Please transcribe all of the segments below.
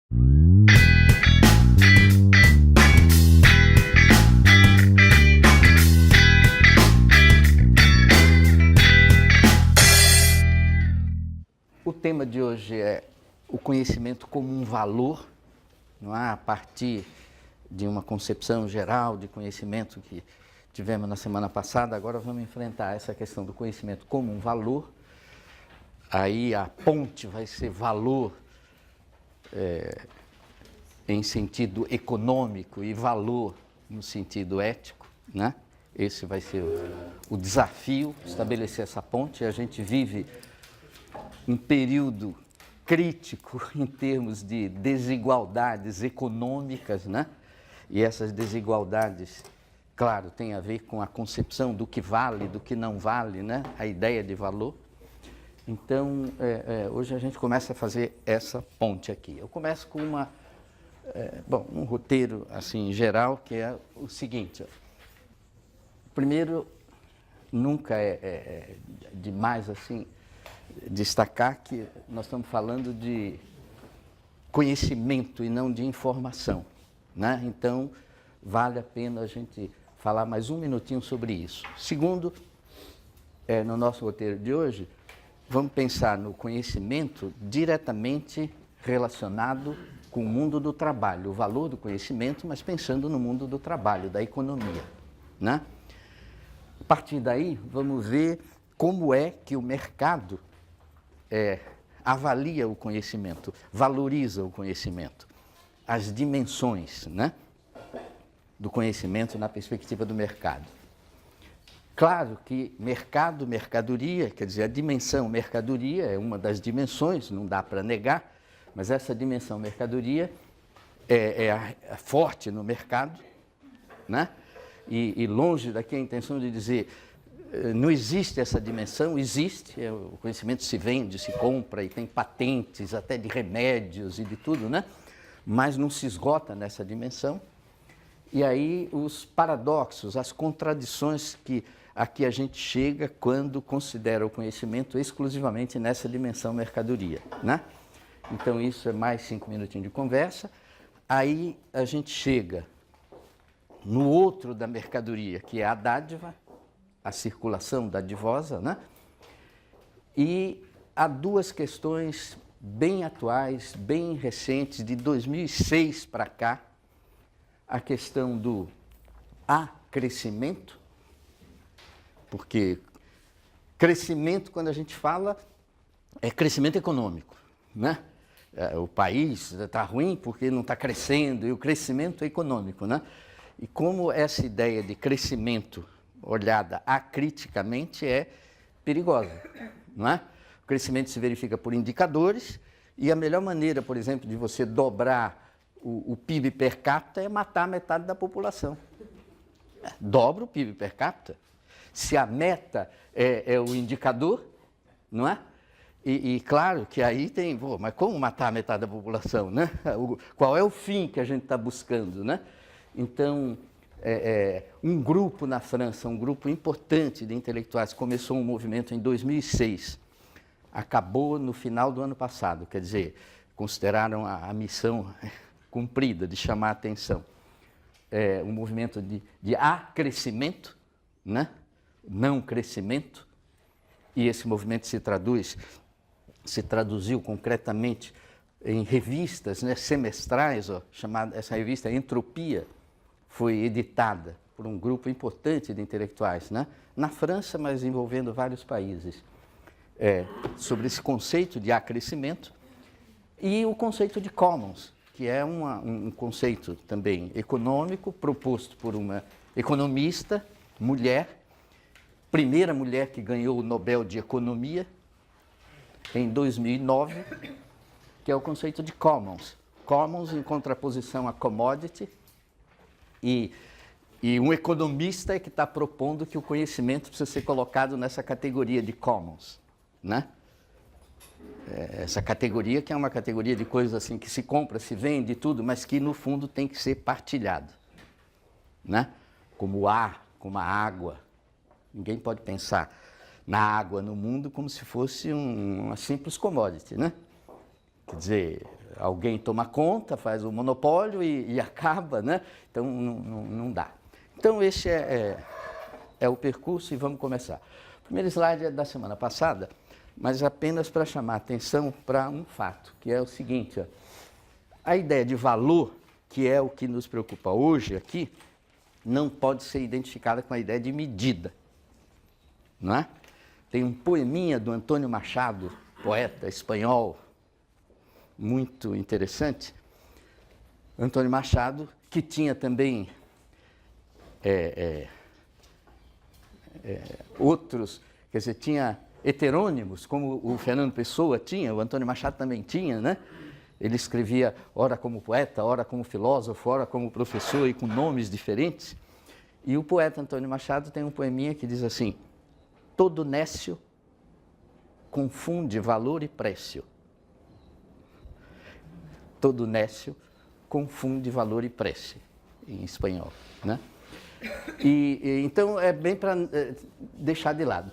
O tema de hoje é o conhecimento como um valor, não é? A partir de uma concepção geral de conhecimento que tivemos na semana passada. Agora vamos enfrentar essa questão do conhecimento como um valor. Aí a ponte vai ser valor em sentido econômico e valor no sentido ético, né? Esse vai ser o desafio, estabelecer essa ponte. A gente vive um período crítico em termos de desigualdades econômicas, né? E essas desigualdades, claro, têm a ver com a concepção do que vale, do que não vale, né? A ideia de valor. Então, hoje a gente começa a fazer essa ponte aqui. Eu começo com um roteiro assim geral, que é o seguinte. Primeiro, nunca é demais assim destacar que nós estamos falando de conhecimento e não de informação, né? Então, vale a pena a gente falar mais um minutinho sobre isso. Segundo, no nosso roteiro de hoje, vamos pensar no conhecimento diretamente relacionado com o mundo do trabalho, o valor do conhecimento, mas pensando no mundo do trabalho, da economia, né? A partir daí, vamos ver como é que o mercado avalia o conhecimento, valoriza o conhecimento, as dimensões, né, do conhecimento na perspectiva do mercado. Claro que mercado, mercadoria, quer dizer, a dimensão mercadoria é uma das dimensões, não dá para negar, mas essa dimensão mercadoria é forte no mercado, né? E longe daqui a intenção de dizer não existe essa dimensão, existe, o conhecimento se vende, se compra e tem patentes até de remédios e de tudo, né? Mas não se esgota nessa dimensão. E aí os paradoxos, as contradições que aqui a gente chega quando considera o conhecimento exclusivamente nessa dimensão mercadoria, né? Então isso é mais 5 minutinhos de conversa. Aí a gente chega no outro da mercadoria, que é a dádiva, a circulação dadivosa, né? E há duas questões bem atuais, bem recentes, de 2006 para cá, a questão do acrescimento, porque crescimento, quando a gente fala, é crescimento econômico, né? O país está ruim porque não está crescendo, e o crescimento é econômico, né? E como essa ideia de crescimento olhada acriticamente é perigosa, não é? O crescimento se verifica por indicadores e a melhor maneira, por exemplo, de você dobrar o PIB per capita é matar metade da população. Dobra o PIB per capita. Se a meta é o indicador, não é? E claro que aí tem, mas como matar metade da população, né? Qual é o fim que a gente está buscando, né? Então, um grupo na França, um grupo importante de intelectuais, começou um movimento em 2006, acabou no final do ano passado, quer dizer, consideraram a missão cumprida de chamar a atenção. Um movimento de acrescimento, né? Não crescimento, e esse movimento se traduziu concretamente em revistas, né, semestrais, essa revista Entropia, foi editada por um grupo importante de intelectuais, né, na França, mas envolvendo vários países, sobre esse conceito de acrescimento e o conceito de commons, que é um conceito também econômico, proposto por uma economista, mulher, primeira mulher que ganhou o Nobel de Economia, em 2009, que é o conceito de commons. Commons em contraposição a commodity, e um economista é que está propondo que o conhecimento precisa ser colocado nessa categoria de commons, né? Essa categoria que é uma categoria de coisas assim que se compra, se vende, tudo, mas que no fundo tem que ser partilhado, né? Como o ar, como a água. Ninguém pode pensar na água no mundo como se fosse uma simples commodity, né? Quer dizer, alguém toma conta, faz o monopólio e acaba, né? Então não dá. Então esse é o percurso e vamos começar. O primeiro slide é da semana passada, mas apenas para chamar a atenção para um fato, que é o seguinte, ó, a ideia de valor, que é o que nos preocupa hoje aqui, não pode ser identificada com a ideia de medida, não é? Tem um poeminha do Antônio Machado, poeta espanhol, muito interessante. Antônio Machado, que tinha também outros, quer dizer, tinha heterônimos, como o Fernando Pessoa tinha, o Antônio Machado também tinha, né? Ele escrevia ora como poeta, ora como filósofo, ora como professor e com nomes diferentes. E o poeta Antônio Machado tem um poeminha que diz assim: todo nécio confunde valor e précio. Todo nécio confunde valor e précio, em espanhol, né? Então, é bem para deixar de lado.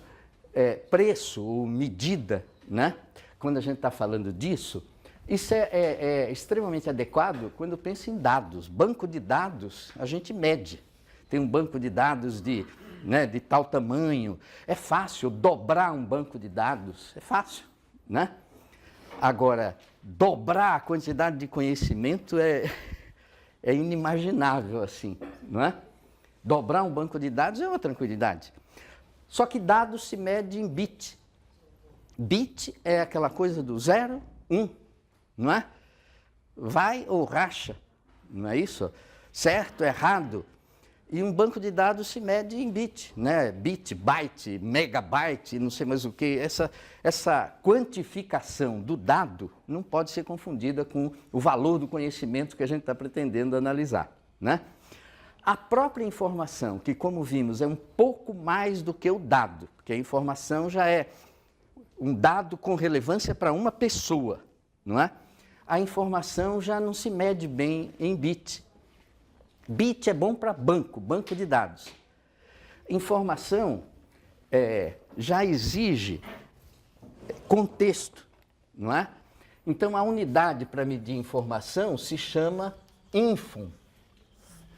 Preço ou medida, né? Quando a gente está falando disso, isso é extremamente adequado quando pensa em dados. Banco de dados, a gente mede. Tem um banco de dados de tal tamanho. É fácil dobrar um banco de dados, é fácil, né? Agora, dobrar a quantidade de conhecimento é inimaginável assim, não é? Dobrar um banco de dados é uma tranquilidade. Só que dados se mede em bit. Bit é aquela coisa do 0, 1, não é? Vai ou racha, não é isso? Certo, errado. E um banco de dados se mede em bit, né? Bit, byte, megabyte, não sei mais o que. Essa quantificação do dado não pode ser confundida com o valor do conhecimento que a gente está pretendendo analisar, né? A própria informação, que como vimos é um pouco mais do que o dado, porque a informação já é um dado com relevância para uma pessoa, não é? A informação já não se mede bem em bit. Bit é bom para banco de dados. Informação já exige contexto, não é? Então, a unidade para medir informação se chama info.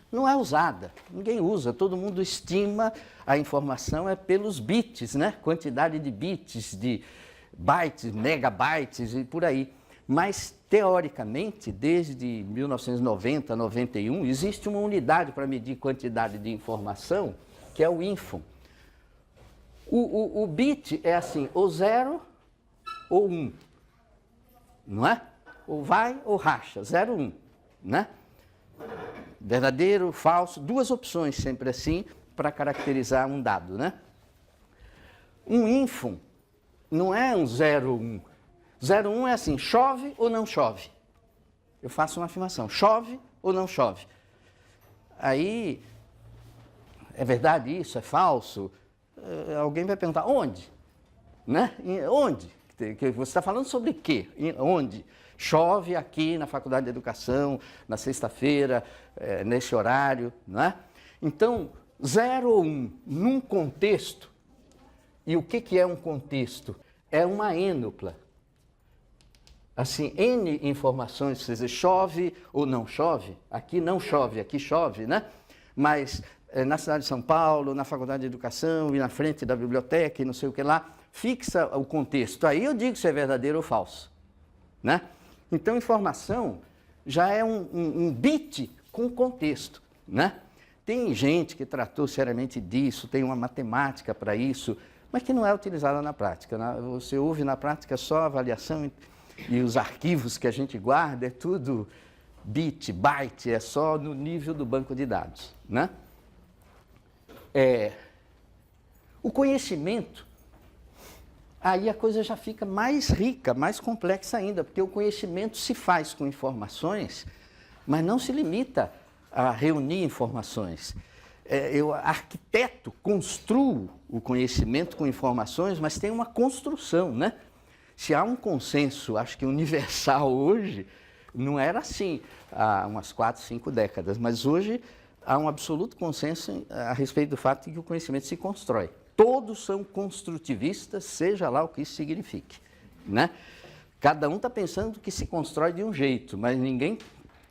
Não é usada, ninguém usa, todo mundo estima a informação pelos bits, né? Quantidade de bits, de bytes, megabytes e por aí. Mas, teoricamente, desde 1990, 91, existe uma unidade para medir quantidade de informação, que é o info. O bit é assim, ou 0 ou 1, não é? Ou vai ou racha, 0, 1, né? Verdadeiro, falso, duas opções sempre assim para caracterizar um dado, né? Um info não é um 0, 1. 0, 1 é assim, chove ou não chove? Eu faço uma afirmação, chove ou não chove? Aí, é verdade isso? É falso? Alguém vai perguntar, onde? Né? Onde? Você está falando sobre quê? Onde? Chove aqui na Faculdade de Educação, na sexta-feira, nesse horário, não é? Então, 0 ou 1, num contexto, e o que é um contexto? É uma ênupla. Assim, N informações, quer dizer, chove ou não chove, aqui não chove, aqui chove, né? Mas na cidade de São Paulo, na Faculdade de Educação e na frente da biblioteca e não sei o que lá, fixa o contexto. Aí eu digo se é verdadeiro ou falso, né? Então, informação já é um bit com contexto, né? Tem gente que tratou seriamente disso, tem uma matemática para isso, mas que não é utilizada na prática, né? Você ouve na prática só a avaliação e os arquivos que a gente guarda, é tudo bit, byte, é só no nível do banco de dados, né? O conhecimento, aí a coisa já fica mais rica, mais complexa ainda, porque o conhecimento se faz com informações, mas não se limita a reunir informações. Eu arquiteto, construo o conhecimento com informações, mas tem uma construção, né? Se há um consenso, acho que universal hoje, não era assim há umas 4, 5 décadas, mas hoje há um absoluto consenso a respeito do fato de que o conhecimento se constrói. Todos são construtivistas, seja lá o que isso signifique, né? Cada um está pensando que se constrói de um jeito, mas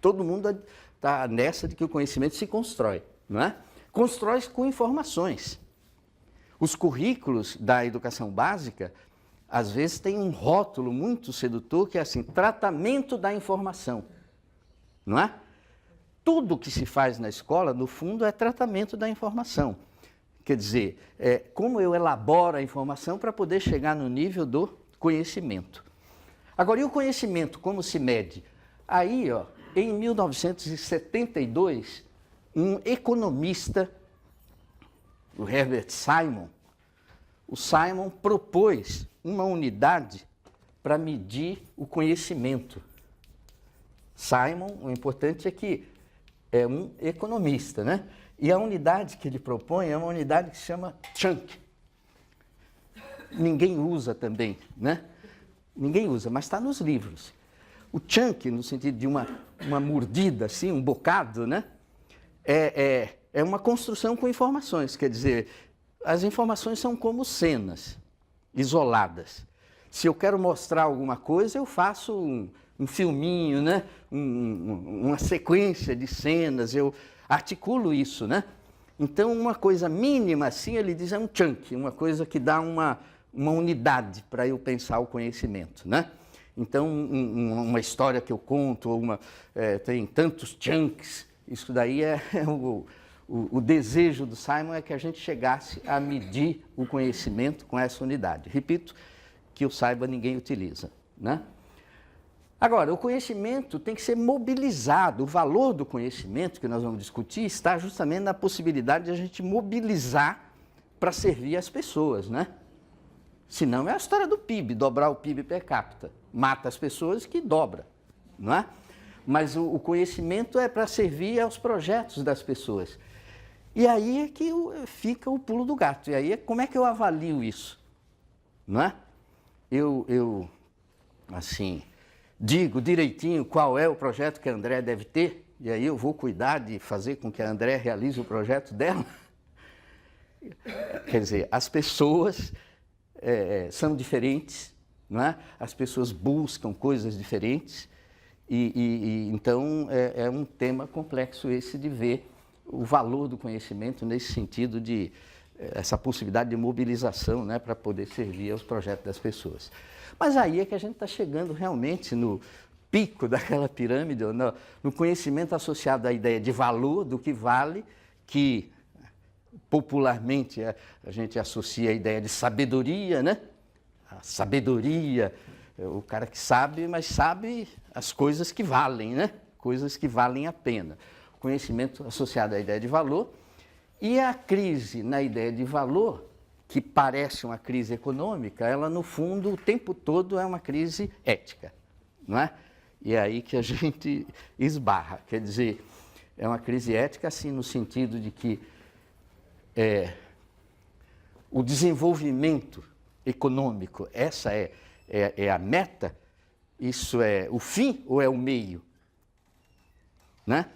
todo mundo está nessa de que o conhecimento se constrói, não é? Constrói-se com informações. Os currículos da educação básica, às vezes, têm um rótulo muito sedutor que é assim, tratamento da informação, não é? Tudo que se faz na escola, no fundo, é tratamento da informação. Quer dizer, como eu elaboro a informação para poder chegar no nível do conhecimento. Agora, e o conhecimento, como se mede? Aí, ó, em 1972, um economista, o Herbert Simon, o Simon propôs uma unidade para medir o conhecimento. Simon, o importante é que é um economista, né? E a unidade que ele propõe é uma unidade que se chama chunk. Ninguém usa também, né? Ninguém usa, mas está nos livros. O chunk, no sentido de uma mordida, assim, um bocado, né? É uma construção com informações, quer dizer, as informações são como cenas isoladas. Se eu quero mostrar alguma coisa, eu faço um filminho, né? Uma sequência de cenas, eu articulo isso, né? Então, uma coisa mínima, assim, ele diz, é um chunk, uma coisa que dá uma unidade para eu pensar o conhecimento, né? Então, uma história que eu conto, tem tantos chunks, isso daí o desejo do Simon é que a gente chegasse a medir o conhecimento com essa unidade. Repito, que eu saiba, ninguém utiliza, né? Agora, o conhecimento tem que ser mobilizado. O valor do conhecimento que nós vamos discutir está justamente na possibilidade de a gente mobilizar para servir as pessoas, né? Senão é a história do PIB, dobrar o PIB per capita. Mata as pessoas que dobra, não é? Mas o conhecimento é para servir aos projetos das pessoas. E aí é que fica o pulo do gato. E aí como é que eu avalio isso? Não é? Eu assim, digo direitinho qual é o projeto que a André deve ter, e aí eu vou cuidar de fazer com que a André realize o projeto dela. Quer dizer, as pessoas são diferentes, não é? As pessoas buscam coisas diferentes, então é um tema complexo esse de ver o valor do conhecimento nesse sentido de essa possibilidade de mobilização, né, para poder servir aos projetos das pessoas. Mas aí é que a gente está chegando realmente no pico daquela pirâmide, no conhecimento associado à ideia de valor, do que vale, que popularmente a gente associa a ideia de sabedoria, né? A sabedoria, o cara que sabe, mas sabe as coisas que valem, né? Coisas que valem a pena. O conhecimento associado à ideia de valor e a crise na ideia de valor, que parece uma crise econômica, ela no fundo o tempo todo é uma crise ética, não é? E é aí que a gente esbarra, quer dizer, é uma crise ética assim no sentido de que o desenvolvimento econômico, essa é a meta, isso é o fim ou é o meio? Né?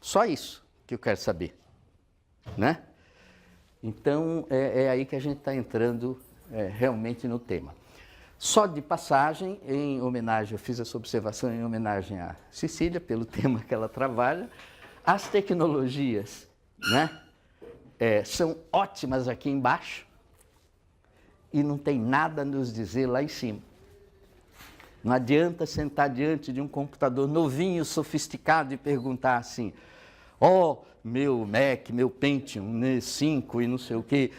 Só isso que eu quero saber. Né? Então, é aí que a gente está entrando realmente no tema. Só de passagem, em homenagem, eu fiz essa observação em homenagem a Cecília, pelo tema que ela trabalha, as tecnologias, né? São ótimas aqui embaixo e não tem nada a nos dizer lá em cima. Não adianta sentar diante de um computador novinho, sofisticado e perguntar assim, meu Mac, meu Pentium, né, 5 e não sei o que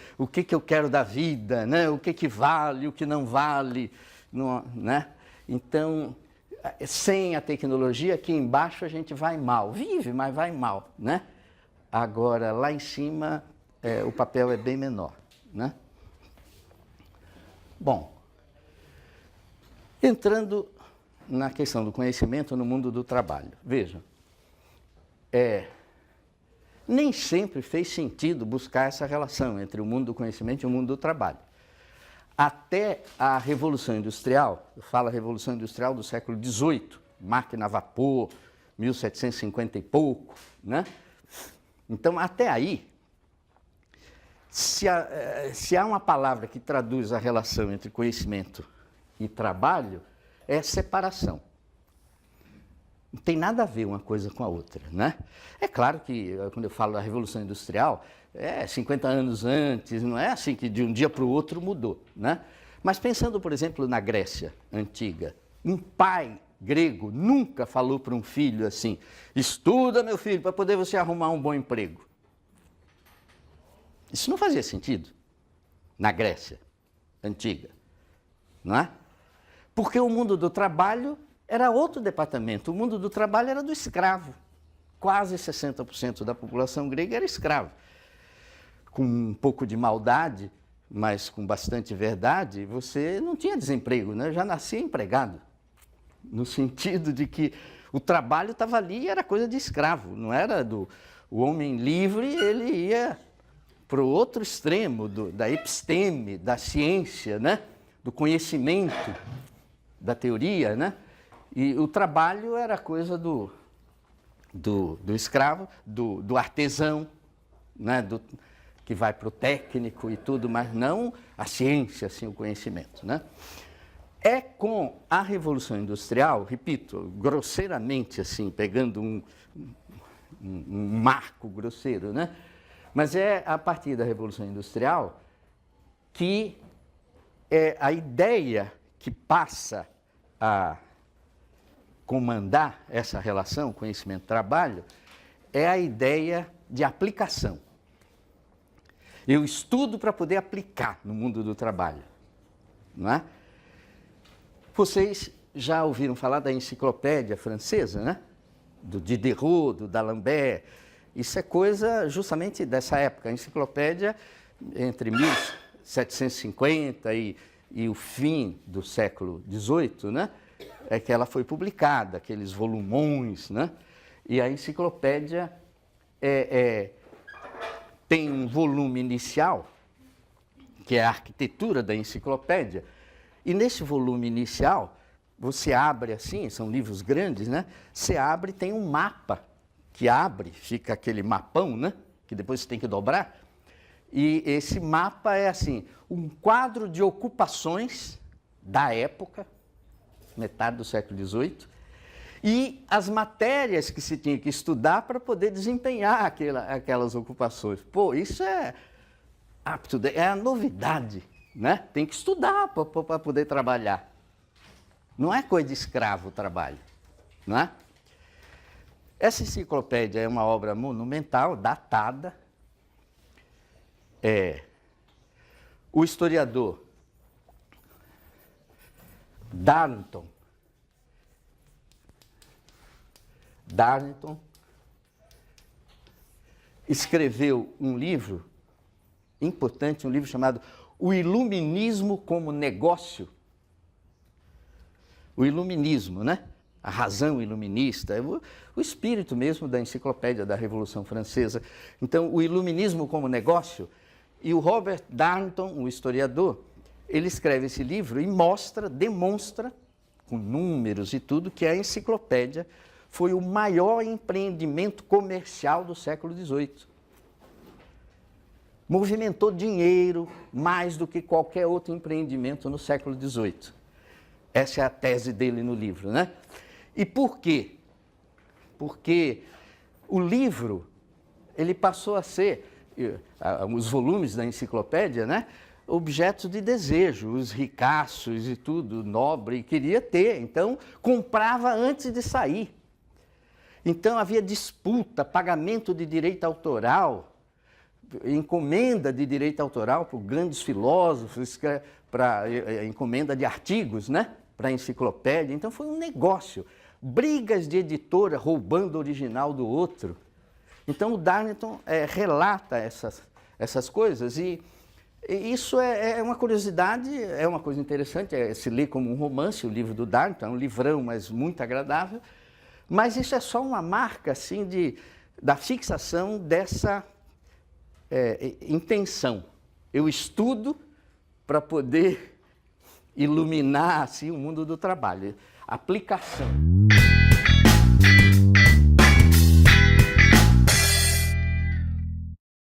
eu quero da vida, né? O que vale, o que não vale, não, né? Então, sem a tecnologia, aqui embaixo a gente vai mal, vive, mas vai mal, né? Agora, lá em cima, o papel é bem menor, né? Bom, entrando na questão do conhecimento no mundo do trabalho. Vejam, nem sempre fez sentido buscar essa relação entre o mundo do conhecimento e o mundo do trabalho. Até a Revolução Industrial, eu falo a Revolução Industrial do século XVIII, máquina a vapor, 1750 e pouco, né? Então, até aí, se há uma palavra que traduz a relação entre conhecimento e trabalho, é separação. Não tem nada a ver uma coisa com a outra, né? É claro que, quando eu falo da Revolução Industrial, 50 anos antes, não é assim que de um dia para o outro mudou, né? Mas pensando, por exemplo, na Grécia Antiga, um pai grego nunca falou para um filho assim: estuda, meu filho, para poder você arrumar um bom emprego. Isso não fazia sentido na Grécia Antiga, não é? Porque o mundo do trabalho era outro departamento. O mundo do trabalho era do escravo. Quase 60% da população grega era escravo. Com um pouco de maldade, mas com bastante verdade, você não tinha desemprego, né? Já nascia empregado. No sentido de que o trabalho estava ali e era coisa de escravo. Não era o homem livre, ele ia para o outro extremo da episteme, da ciência, né? Do conhecimento, da teoria, né? E o trabalho era coisa do escravo, do artesão, né? Que vai para o técnico e tudo, mas não a ciência, assim, o conhecimento, né? É com a Revolução Industrial, repito, grosseiramente, assim, pegando um marco grosseiro, né? Mas é a partir da Revolução Industrial que a ideia que passa a comandar essa relação conhecimento-trabalho é a ideia de aplicação. Eu estudo para poder aplicar no mundo do trabalho, não é? Vocês já ouviram falar da enciclopédia francesa, né? Do Diderot, do D'Alembert. Isso é coisa justamente dessa época. A enciclopédia, entre 1750 e o fim do século XVIII, né? É que ela foi publicada, aqueles volumões, né? E a enciclopédia tem um volume inicial, que é a arquitetura da enciclopédia, e nesse volume inicial, você abre assim, são livros grandes, né? Você abre e tem um mapa que abre, fica aquele mapão, né? Que depois você tem que dobrar. E esse mapa é assim, um quadro de ocupações da época, metade do século XVIII, e as matérias que se tinha que estudar para poder desempenhar aquelas ocupações. Pô, isso é a novidade, né? Tem que estudar para poder trabalhar. Não é coisa de escravo o trabalho, não é? Essa enciclopédia é uma obra monumental, datada. O historiador Darnton escreveu um livro importante, um livro chamado O Iluminismo como Negócio. O iluminismo, né? A razão iluminista, o espírito mesmo da enciclopédia da Revolução Francesa. Então, o iluminismo como negócio, e o Robert Darnton, o historiador, ele escreve esse livro e demonstra, com números e tudo, que a enciclopédia foi o maior empreendimento comercial do século XVIII. Movimentou dinheiro mais do que qualquer outro empreendimento no século XVIII. Essa é a tese dele no livro, né? E por quê? Porque o livro, ele passou a ser, os volumes da enciclopédia, né? Objetos de desejo, os ricaços e tudo, nobre, queria ter, então comprava antes de sair. Então havia disputa, pagamento de direito autoral, encomenda de direito autoral por grandes filósofos, para encomenda de artigos, né? Para a enciclopédia. Então foi um negócio. Brigas de editora roubando o original do outro. Então o Darnton relata essas coisas e isso é uma curiosidade, é uma coisa interessante, se lê como um romance, o livro do Darnton, é um livrão, mas muito agradável, mas isso é só uma marca assim, da fixação dessa intenção. Eu estudo para poder iluminar assim, o mundo do trabalho. Aplicação.